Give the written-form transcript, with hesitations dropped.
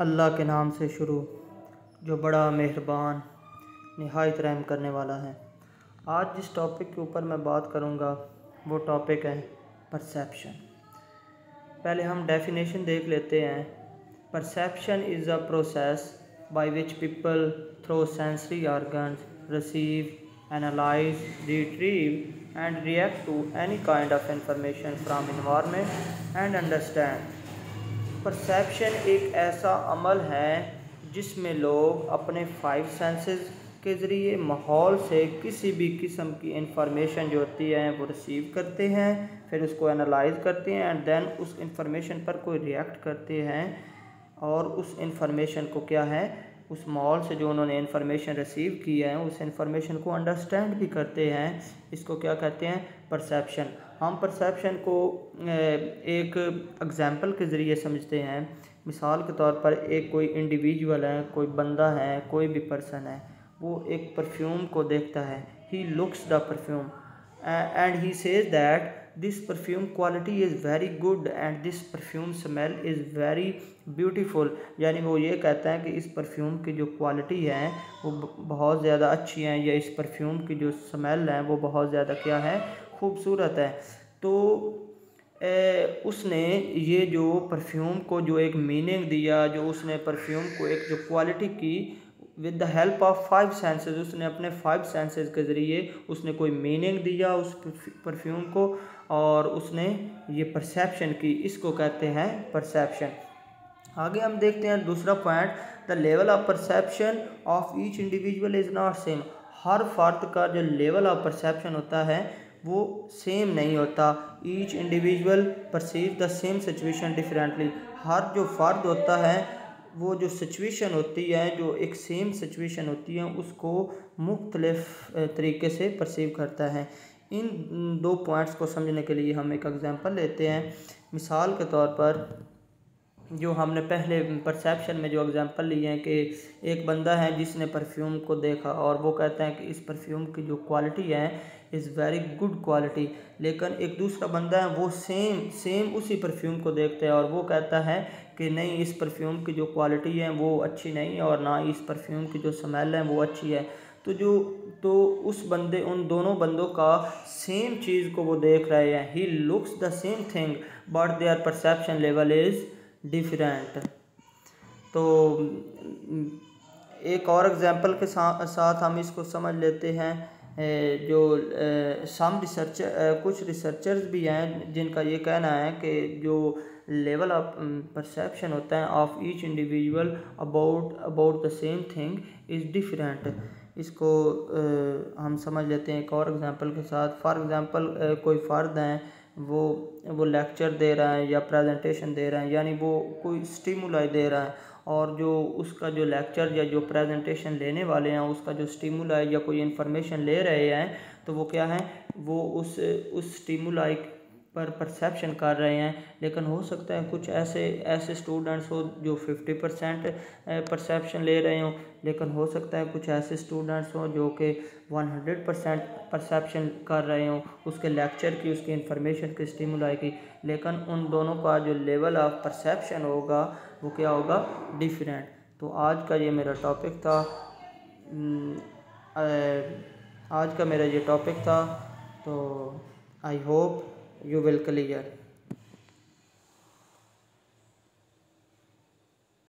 अल्लाह के नाम से शुरू जो बड़ा मेहरबान निहायत रहम करने वाला है। आज जिस टॉपिक के ऊपर मैं बात करूँगा वो टॉपिक है परसेप्शन। पहले हम डेफिनेशन देख लेते हैं। Perception is a process by which people through sensory organs receive, analyze, retrieve and react to any kind of information from environment and understand. Perception एक ऐसा अमल है जिसमें लोग अपने 5 सेंसेस के ज़रिए माहौल से किसी भी किस्म की इंफॉर्मेशन जो होती है वो रिसीव करते हैं, फिर उसको एनालाइज करते हैं एंड देन उस इंफॉर्मेशन पर कोई रिएक्ट करते हैं और उस इंफॉर्मेशन को क्या है, उस माहौल से जो उन्होंने इंफॉर्मेशन रिसीव की है उस इंफॉर्मेशन को अंडरस्टैंड भी करते हैं। इसको क्या कहते हैं, परसेप्शन। हम परसेप्शन को एक एग्ज़ाम्पल के ज़रिए समझते हैं। मिसाल के तौर पर एक कोई इंडिविजुअल है, कोई बंदा है, कोई भी पर्सन है, वो एक परफ्यूम को देखता है। He looks the perfume and he says that this perfume quality is very good and this perfume smell is very beautiful. यानी वो ये कहता है कि इस परफ्यूम की जो क्वालिटी है वो बहुत ज़्यादा अच्छी है, या इस परफ्यूम की जो स्मेल है वो बहुत ज़्यादा क्या है, खूबसूरत है। तो उसने ये जो परफ्यूम को जो एक मीनिंग दिया, जो उसने परफ्यूम को एक जो क्वालिटी की with the help of 5 senses, उसने अपने 5 सेंसेस के ज़रिए उसने कोई मीनिंग दिया उस परफ्यूम को और उसने ये परसेप्शन की। इसको कहते हैं परसेप्शन। आगे हम देखते हैं दूसरा point, the level of perception of each individual is not same. हर फर्द का जो लेवल ऑफ परसेप्शन होता है वो सेम नहीं होता। Each individual perceive the same situation differently. हर जो फर्द होता है वो जो सिचुएशन होती है, जो एक सेम सिचुएशन होती है, उसको मुख्तलिफ तरीके से परसीव करता है। इन 2 पॉइंट्स को समझने के लिए हम एक एग्जांपल लेते हैं। मिसाल के तौर पर जो हमने पहले परसेप्शन में जो एग्जांपल लिए हैं कि एक बंदा है जिसने परफ्यूम को देखा और वो कहता है कि इस परफ्यूम की जो क्वालिटी है इज़ वेरी गुड क्वालिटी, लेकिन एक दूसरा बंदा है वो सेम उसी परफ्यूम को देखता है और वो कहता है कि नहीं, इस परफ्यूम की जो क्वालिटी है वो अच्छी नहीं है और ना इस परफ्यूम की जो स्मेल है वो अच्छी है। तो उन दोनों बंदों का सेम चीज़ को वो देख रहे हैं। He looks the same thing but their perception level is different. तो एक और एग्जांपल के साथ हम इसको समझ लेते हैं। जो कुछ रिसर्चर्स भी हैं जिनका ये कहना है कि जो लेवल ऑफ परसेप्शन होता है of each individual about the same thing is different. इसको हम समझ लेते हैं एक और एग्जांपल के साथ। फॉर एग्जांपल कोई फ़र्द हैं, वो लेक्चर दे रहा है या प्रेजेंटेशन दे रहा है, यानी वो कोई स्टिमुलाई दे रहा है और जो उसका जो लेक्चर या जो प्रेजेंटेशन लेने वाले हैं उसका जो स्टिमुलाई या कोई इन्फॉर्मेशन ले रहे हैं, तो वो क्या है, वो उस स्टिमुलाई पर परसेप्शन कर रहे हैं। लेकिन हो सकता है कुछ ऐसे स्टूडेंट्स हो जो 50% परसेप्शन ले रहे हों, लेकिन हो सकता है कुछ ऐसे स्टूडेंट्स हों जो कि 100% परसेप्शन कर रहे हों उसके लेक्चर की, उसकी इंफॉर्मेशन की, स्टिमुलाई की। लेकिन उन दोनों का जो लेवल ऑफ परसेप्शन होगा वो क्या होगा, डिफरेंट। तो आज का ये मेरा टॉपिक था। आज का मेरा ये टॉपिक था। तो I hope you will clear।